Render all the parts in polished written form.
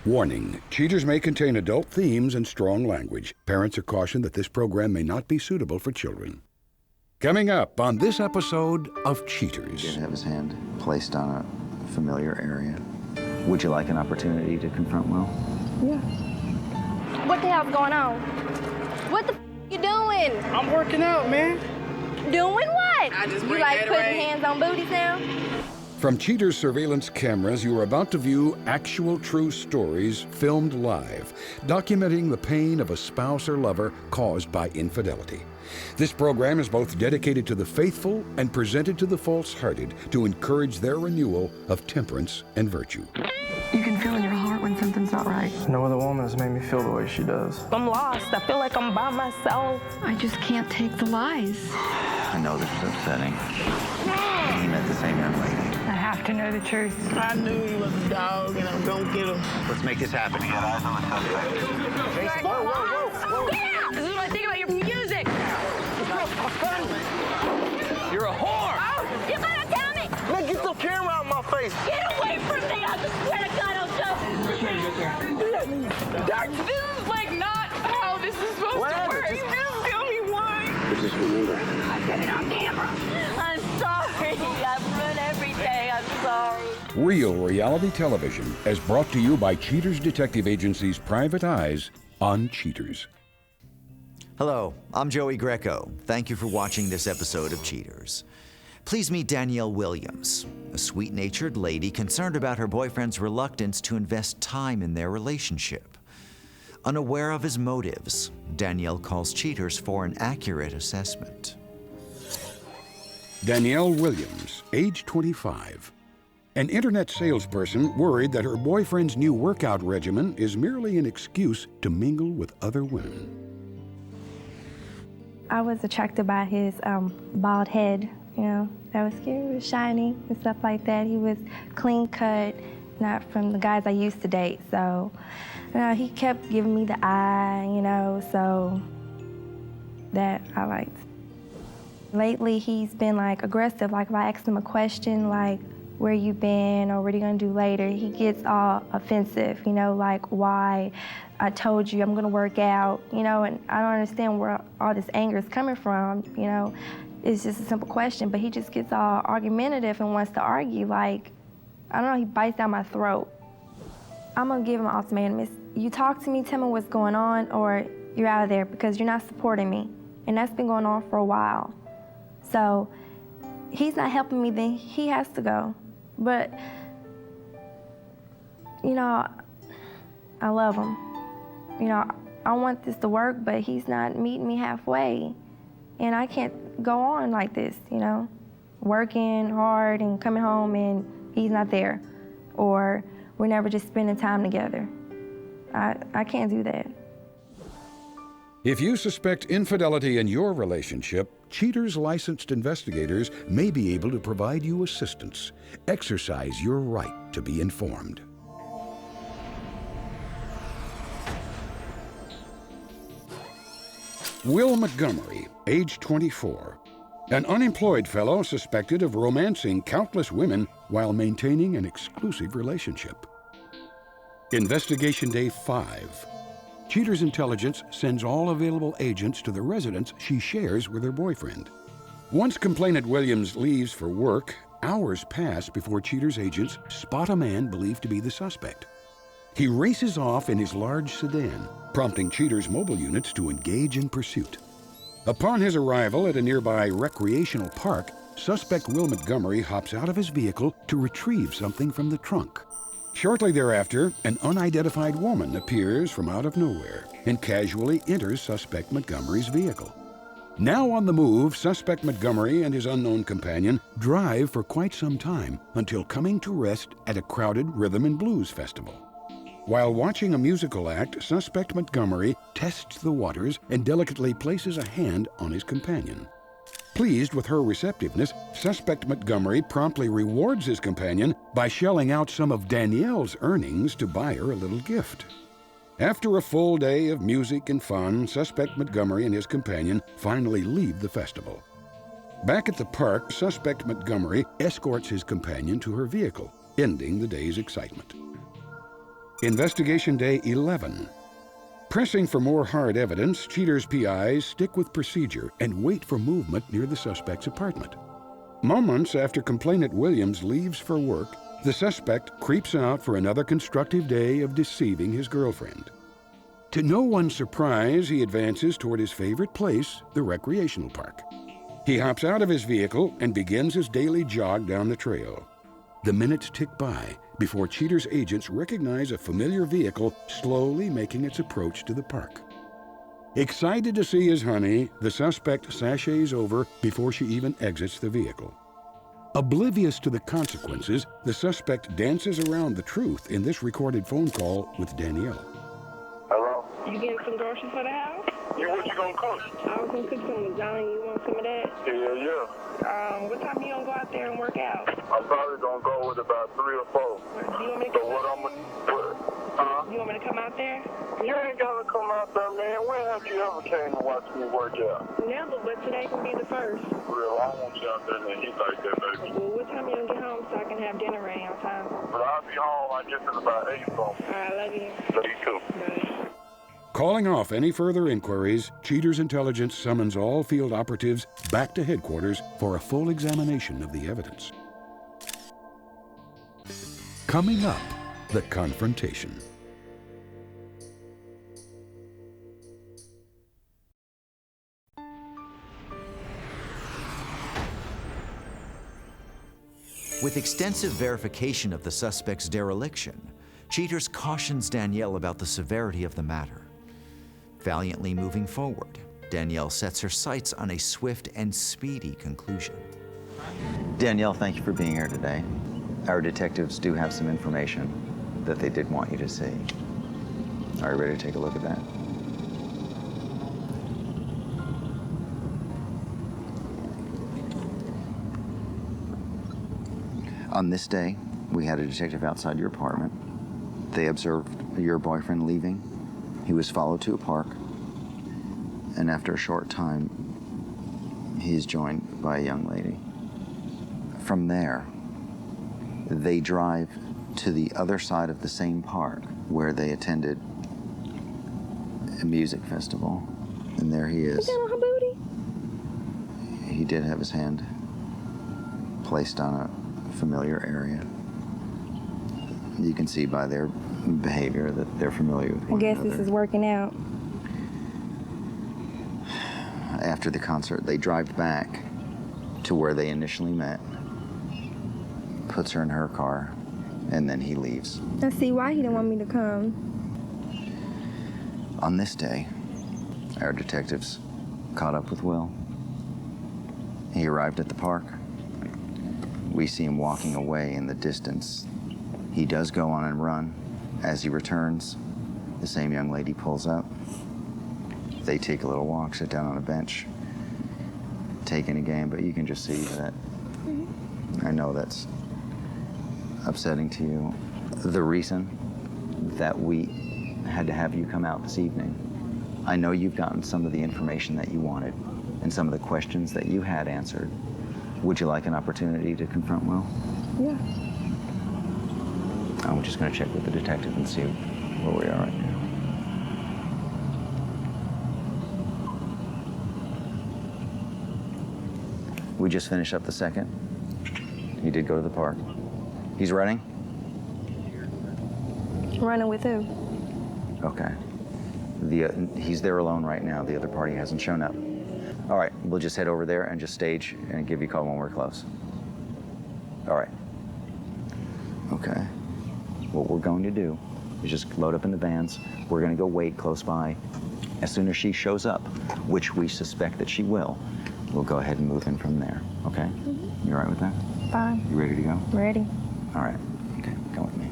Warning, cheaters may contain adult themes and strong language. Parents are cautioned that this program may not be suitable for children. Coming up on this episode of Cheaters. He did have his hand placed on a familiar area. Would you like an opportunity to confront Will? Yeah. What the hell's going on? What the you doing? I'm working out, man. Doing what? I just you bring like Gatorade. putting hands on booties now? From Cheaters surveillance cameras, you are about to view actual true stories filmed live, documenting the pain of a spouse or lover caused by infidelity. This program is both dedicated to the faithful and presented to the false-hearted to encourage their renewal of temperance and virtue. You can feel in your heart when something's not right. No other woman has made me feel the way she does. I'm lost. I feel like I'm by myself. I just can't take the lies. I know this is upsetting. He met the same young lady. I have to know the truth. I knew he was a dog, and I'm gonna get him. Let's make this happen. Get eyes on the suspect. Whoa, whoa, whoa, whoa. Yeah! This is what I think about your music. You're a whore. Oh, you gotta tell me. Man, get the camera out of my face. Get away from me. I swear to God, I'll jump. This is like not how this is supposed to work. Just tell me why. Just remember. I got it on camera. I'm sorry. I've ruined every day. I'm sorry. Real reality television is brought to you by Cheaters Detective Agency's Private Eyes on Cheaters. Hello, I'm Joey Greco. Thank you for watching this episode of Cheaters. Please meet Danielle Williams, a sweet-natured lady concerned about her boyfriend's reluctance to invest time in their relationship. Unaware of his motives, Danielle calls Cheaters for an accurate assessment. Danielle Williams, age 25. An internet salesperson worried that her boyfriend's new workout regimen is merely an excuse to mingle with other women. I was attracted by his bald head, you know. That was cute, it was shiny and stuff like that. He was clean cut, not from the guys I used to date. So, he kept giving me the eye, you know, so that I liked. Lately, he's been like aggressive. Like if I ask him a question like, where you been or what are you gonna do later, he gets all offensive, you know, like why I told you I'm gonna work out, you know, and I don't understand where all this anger is coming from, you know. It's just a simple question, but he just gets all argumentative and wants to argue, like, I don't know, he bites down my throat. I'm gonna give him an ultimatum. It's, you talk to me, tell me what's going on, or you're out of there because you're not supporting me. And that's been going on for a while. So he's not helping me, then he has to go. But, you know, I love him. You know, I want this to work, but he's not meeting me halfway. And I can't go on like this, you know, working hard and coming home and he's not there. Or we're never just spending time together. I can't do that. If you suspect infidelity in your relationship, Cheaters licensed investigators may be able to provide you assistance. Exercise your right to be informed. Will Montgomery, age 24. An unemployed fellow suspected of romancing countless women while maintaining an exclusive relationship. Investigation Day 5. Cheaters Intelligence sends all available agents to the residence she shares with her boyfriend. Once complainant Williams leaves for work, hours pass before Cheaters agents spot a man believed to be the suspect. He races off in his large sedan, prompting Cheaters mobile units to engage in pursuit. Upon his arrival at a nearby recreational park, suspect Will Montgomery hops out of his vehicle to retrieve something from the trunk. Shortly thereafter, an unidentified woman appears from out of nowhere and casually enters suspect Montgomery's vehicle. Now on the move, suspect Montgomery and his unknown companion drive for quite some time until coming to rest at a crowded rhythm and blues festival. While watching a musical act, suspect Montgomery tests the waters and delicately places a hand on his companion. Pleased with her receptiveness, suspect Montgomery promptly rewards his companion by shelling out some of Danielle's earnings to buy her a little gift. After a full day of music and fun, suspect Montgomery and his companion finally leave the festival. Back at the park, suspect Montgomery escorts his companion to her vehicle, ending the day's excitement. Investigation Day 11. Pressing for more hard evidence, Cheater's PIs stick with procedure and wait for movement near the suspect's apartment. Moments after complainant Williams leaves for work, the suspect creeps out for another constructive day of deceiving his girlfriend. To no one's surprise, he advances toward his favorite place, the recreational park. He hops out of his vehicle and begins his daily jog down the trail. The minutes tick by before Cheater's agents recognize a familiar vehicle slowly making its approach to the park. Excited to see his honey, the suspect sashays over before she even exits the vehicle. Oblivious to the consequences, the suspect dances around the truth in this recorded phone call with Danielle. Hello? You getting some groceries for the house? Yeah, what you gonna cook? I was gonna cook some lasagna. You want some of that? Yeah. What time you gonna go out there and work out? I'm probably gonna go with about 3 or 4. You want me to So come what out I'm there? gonna... You want me to come out there? You ain't gotta come out there, man. When have you ever came to watch me work out? Never, but today can be the first. Real, I want you out there in the heat like that, baby. Well, what time you gonna get home so I can have dinner ready on time? But I'll be home, I guess, in about 8 or so. All right, love you. Love you too. Bye. Calling off any further inquiries, Cheater's intelligence summons all field operatives back to headquarters for a full examination of the evidence. Coming up, the confrontation. With extensive verification of the suspect's dereliction, Cheaters cautions Danielle about the severity of the matter. Valiantly moving forward, Danielle sets her sights on a swift and speedy conclusion. Danielle, thank you for being here today. Our detectives do have some information that they did want you to see. Are you ready to take a look at that? On this day, we had a detective outside your apartment. They observed your boyfriend leaving. He was followed to a park, and after a short time, he is joined by a young lady. From there, they drive to the other side of the same park where they attended a music festival, and there he is. You got on her booty? He did have his hand placed on a familiar area. You can see by their behavior that they're familiar with one I guess another. this is working out. After the concert, they drive back to where they initially met, puts her in her car, and then he leaves. I see why he didn't want me to come. On this day, our detectives caught up with Will. He arrived at the park. We see him walking away in the distance. He does go on and run. As he returns, the same young lady pulls up. They take a little walk, sit down on a bench, take in a game, but you can just see that I know that's upsetting to you. The reason that we had to have you come out this evening, I know you've gotten some of the information that you wanted and some of the questions that you had answered. Would you like an opportunity to confront Will? Yeah. I'm just going to check with the detective and see where we are right now. We just finished up the second. He did go to the park. He's running? Running with who? Okay. He's there alone right now. The other party hasn't shown up. All right, we'll just head over there and just stage and give you a call when we're close. All right. Okay. What we're going to do is just load up in the vans. We're going to go wait close by. As soon as she shows up, which we suspect that she will, we'll go ahead and move in from there, okay? Mm-hmm. You all right with that? Fine. You ready to go? Ready. All right. Okay, come with me.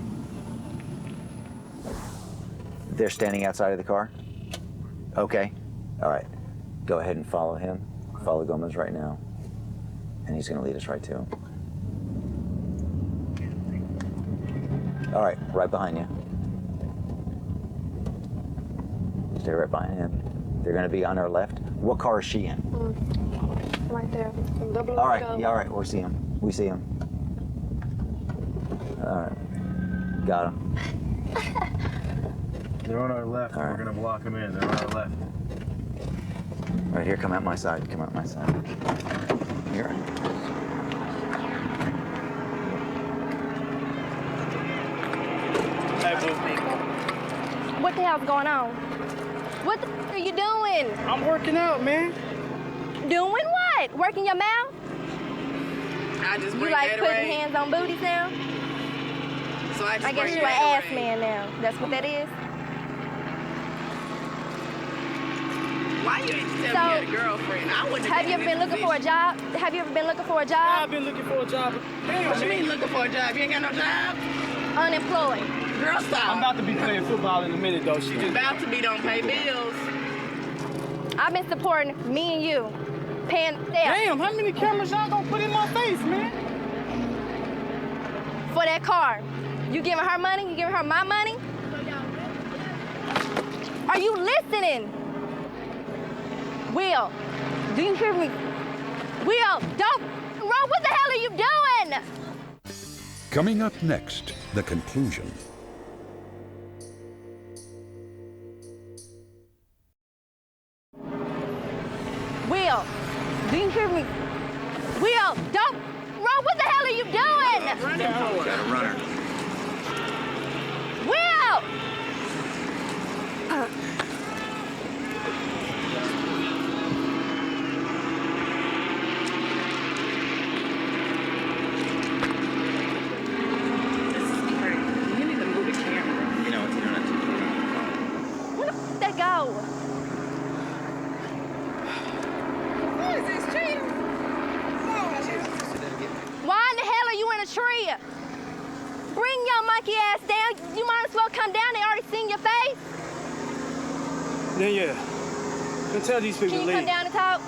They're standing outside of the car? Okay. All right. Go ahead and follow him. Follow Gomez right now. And he's going to lead us right to him. All right, right behind you. Stay right behind him. They're going to be on our left. What car is she in? Right there. All right, yeah, all right, we see him. We see him. All right, got him. They're on our left. All right. We're gonna block them in. They're on our left. All right, here, come out my side. Come out my side. Here. What the hell's going on? What the are you doing? I'm working out, man. Doing what? Working your mouth? I just You bring like Gatorade. putting hands on booties now? So I I guess you're an ass man now. That's what that is? Why you ain't tell me you had a girlfriend? I wouldn't Have you ever been looking for a job? Have you ever been looking for a I've job? been looking for a job. Damn, What you mean man. looking for a job? You ain't got no job? Unemployed. Girl, stop. I'm about to be playing football in a minute, though. She just... About to be, don't pay bills. I've been supporting me and you. Paying them Damn, how many cameras y'all gonna put in my face, man? for that car. You giving her money? You giving her my money? Are you listening? Will, do you hear me? Will, don't run. What the hell are you doing? Coming up next, the conclusion. Will, do you hear me? Will, don't run. What the hell are you doing? Got a runner. Will! You need to move the camera. You know what? You don't have to. Where the f that go? What is this, Cheetah? Why in the hell are you in a tree? Bring your monkey ass down. You might as well come down. They already seen your face. Yeah. Then tell these people Can to you come leave. down and talk?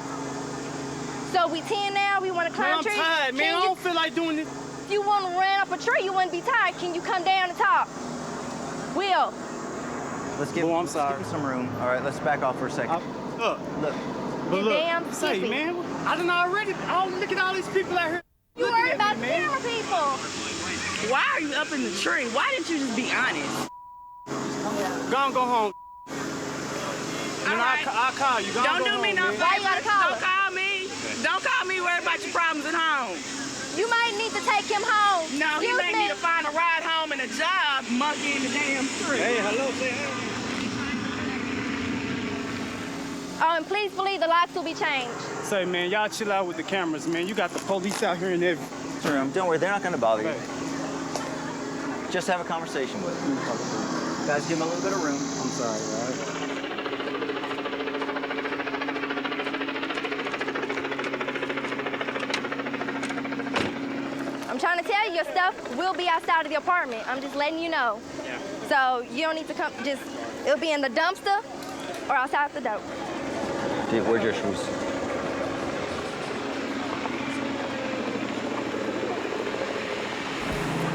So we 10 now. We want to Man, climb I'm trees. tired, man. I Can don't feel like doing this. If you want to run up a tree, you wouldn't be tired. Can you come down and talk? Will. Let's give, Oh, I'm let's sorry. give him some room. All right, let's back off for a second. Look, Look, but You look. damn Say, skippy. man, I done already. Oh, look at all these people out here. You looking worried at about me, the man. camera people. Why are you up in the tree? Why didn't you just be honest? Go home. All right. I'll call you. Go Don't do home, me no man. favors. Why you gotta call Don't call me. Don't call me worried about your problems at home. You might need to take him home. No, he Excuse may me. need to find a ride home and a job, monkey in the damn tree. Hey, hello, say hey. Oh, and please believe the locks will be changed. Say, man, y'all chill out with the cameras, man. You got the police out here and everything. room. Don't worry, they're not going to bother you. Okay. Just have a conversation with them. Guys, give them a little bit of room. I'm sorry, all right? I'm trying to tell you, your stuff will be outside of the apartment. I'm just letting you know. Yeah. So you don't need to come, just, it'll be in the dumpster or outside the door. Dude, where's your shoes?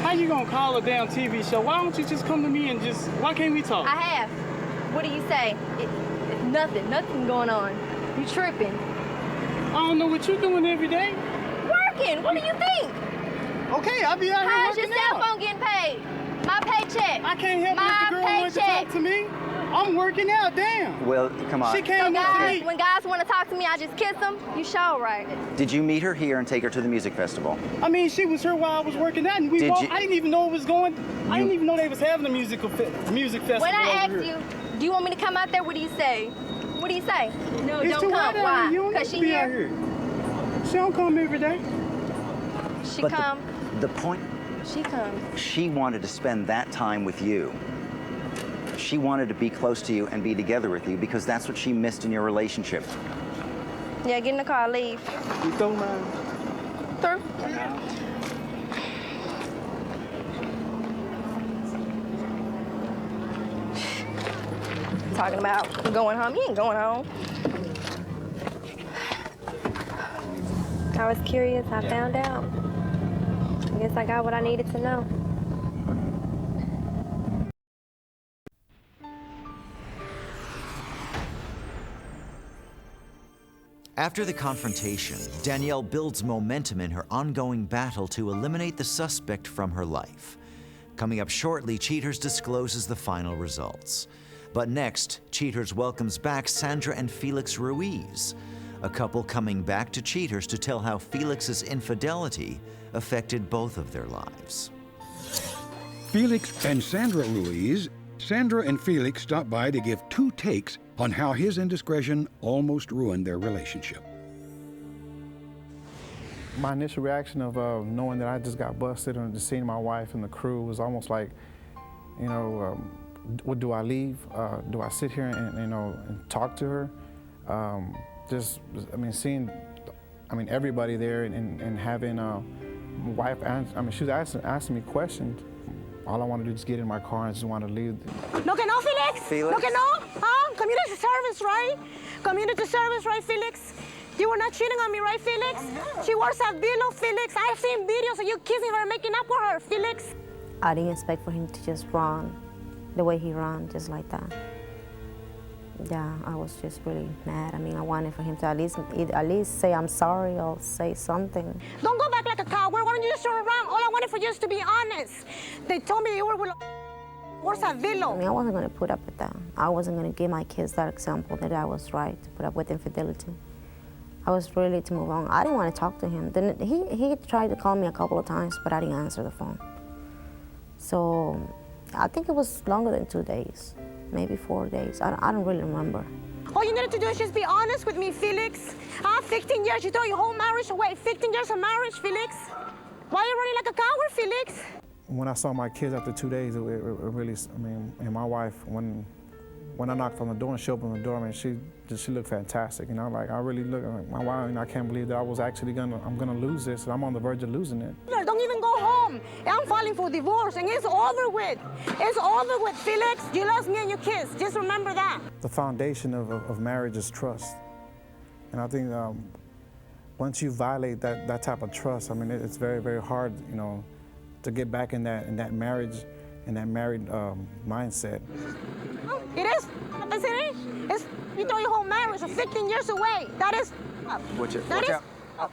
How you gonna call a damn TV show? Why don't you just come to me and just, why can't we talk? I have. What do you say? It's nothing going on. You tripping. I don't know what you're doing every day. Working, what do you think? Okay, I'll be out here How's your working cell out. phone getting paid? My paycheck. I can't help it My if the girl wants to paycheck. talk to me. I'm working out, damn. Well, come on. She So came up to guys, me. when guys want to talk to me, I just kiss them. You show right. Did you meet her here and take her to the music festival? I mean, she was here while I was working out, and we Did walked. you- I didn't even know it was going. I didn't even know they was having a music festival When I asked over here. you, do you want me to come out there? What do you say? What do you say? No, It's don't too come. hot out Why? here. You don't need Because to she be out here. here. She don't come every day. She But come. the point, She comes. she wanted to spend that time with you. She wanted to be close to you and be together with you because that's what she missed in your relationship. Yeah, get in the car, leave. You don't mind. Through. Talking about going home. You ain't going home. I was curious. I found out. I guess I got what I needed to know. After the confrontation, Danielle builds momentum in her ongoing battle to eliminate the suspect from her life. Coming up shortly, Cheaters discloses the final results. But next, Cheaters welcomes back Sandra and Felix Ruiz, a couple coming back to Cheaters to tell how Felix's infidelity affected both of their lives. Felix and Sandra Ruiz. Sandra and Felix stop by to give 2 takes on how his indiscretion almost ruined their relationship. My initial reaction of knowing that I just got busted and just seeing my wife and the crew was almost like, you know, what do I leave? Do I sit here and you know, and talk to her? Seeing, everybody there and having my wife, she was asking me questions. All I want to do is get in my car and I just want to leave. No que no, Felix? Felix? No que no? Huh? Community service, right? Community service, right, Felix? You were not cheating on me, right, Felix? She works at Vilo, Felix. I've seen videos of you kissing her and making up with her, Felix. I didn't expect for him to just run the way he ran, just like that. Yeah, I was just really mad. I wanted for him to at least say I'm sorry or say something. Don't go back like a coward. Why don't you just turn around? All I wanted for you is to be honest. They told me you were with works at Vilo. I wasn't going to put up with that. I wasn't going to give my kids that example that I was right to put up with infidelity. I was ready to move on. I didn't want to talk to him. Then he tried to call me a couple of times, but I didn't answer the phone. So I think it was longer than 2 days, maybe 4 days. I don't really remember. All you needed to do is just be honest with me, Felix. 15 years, you throw your whole marriage away. 15 years of marriage, Felix. Why are you running like a coward, Felix? When I saw my kids after 2 days, it really, and my wife, when I knocked on the door and she opened the door, she looked fantastic. You know, like I really looked like, wow, I can't believe that I'm gonna lose this, and I'm on the verge of losing it. Don't even go home. I'm filing for divorce, and it's over with. It's over with, Felix. You lost me and your kids. Just remember that. The foundation of marriage is trust, and I think once you violate that type of trust, it's very, very hard, you know, to get back in that marriage, in that married mindset. It is. It's, you throw your whole marriage 15 years away. That is. Watch out.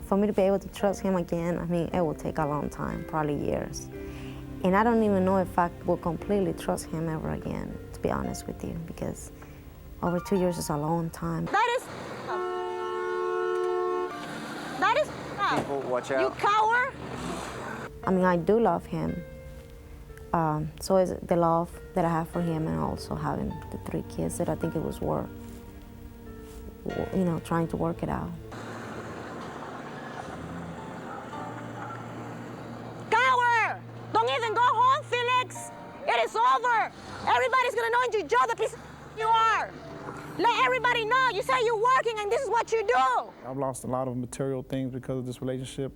For me to be able to trust him again, it will take a long time, probably years. And I don't even know if I will completely trust him ever again, to be honest with you, because over 2 years is a long time. That is. People, watch out. You coward. I do love him. So is the love that I have for him, and also having the 3 kids, that I think it was worth, you know, trying to work it out. Coward! Don't even go home, Felix. It is over. Everybody's gonna know you, Joe, the piece of you are. Let everybody know. You say you're working, and this is what you do. I've lost a lot of material things because of this relationship.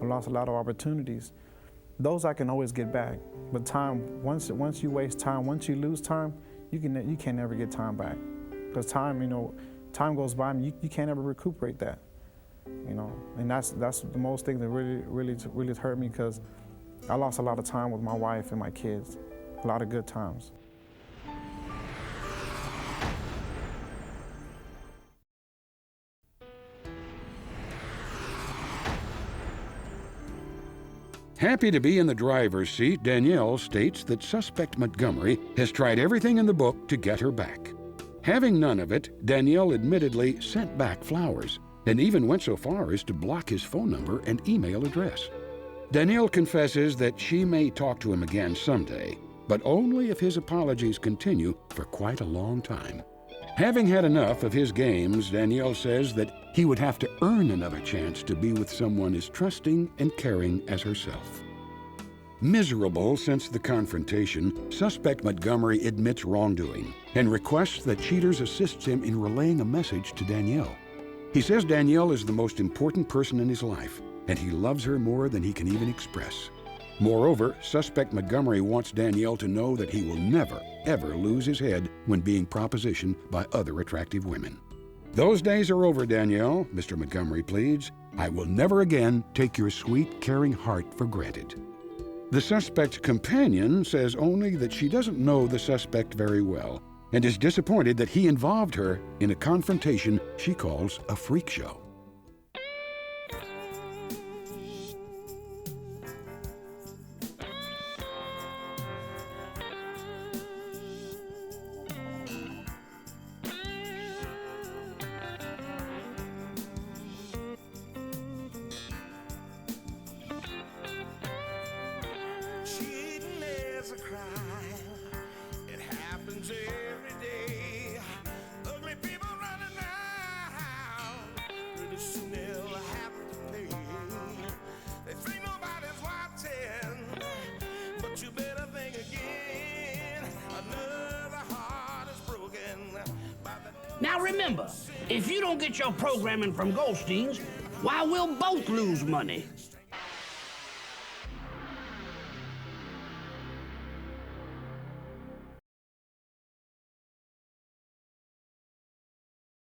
I've lost a lot of opportunities. Those I can always get back, but time, once you waste time, once you lose time, you can never get time back. Because time, you know, time goes by and you can't ever recuperate that, you know. And that's the most thing that really hurt me, because I lost a lot of time with my wife and my kids, a lot of good times. Happy to be in the driver's seat, Danielle states that suspect Montgomery has tried everything in the book to get her back. Having none of it, Danielle admittedly sent back flowers and even went so far as to block his phone number and email address. Danielle confesses that she may talk to him again someday, but only if his apologies continue for quite a long time. Having had enough of his games, Danielle says that he would have to earn another chance to be with someone as trusting and caring as herself. Miserable since the confrontation, suspect Montgomery admits wrongdoing and requests that Cheaters assists him in relaying a message to Danielle. He says Danielle is the most important person in his life, and he loves her more than he can even express. Moreover, suspect Montgomery wants Danielle to know that he will never, ever lose his head when being propositioned by other attractive women. Those days are over, Danielle, Mr. Montgomery pleads. I will never again take your sweet, caring heart for granted. The suspect's companion says only that she doesn't know the suspect very well and is disappointed that he involved her in a confrontation she calls a freak show. Now remember, if you don't get your programming from Goldstein's, why, we'll both lose money.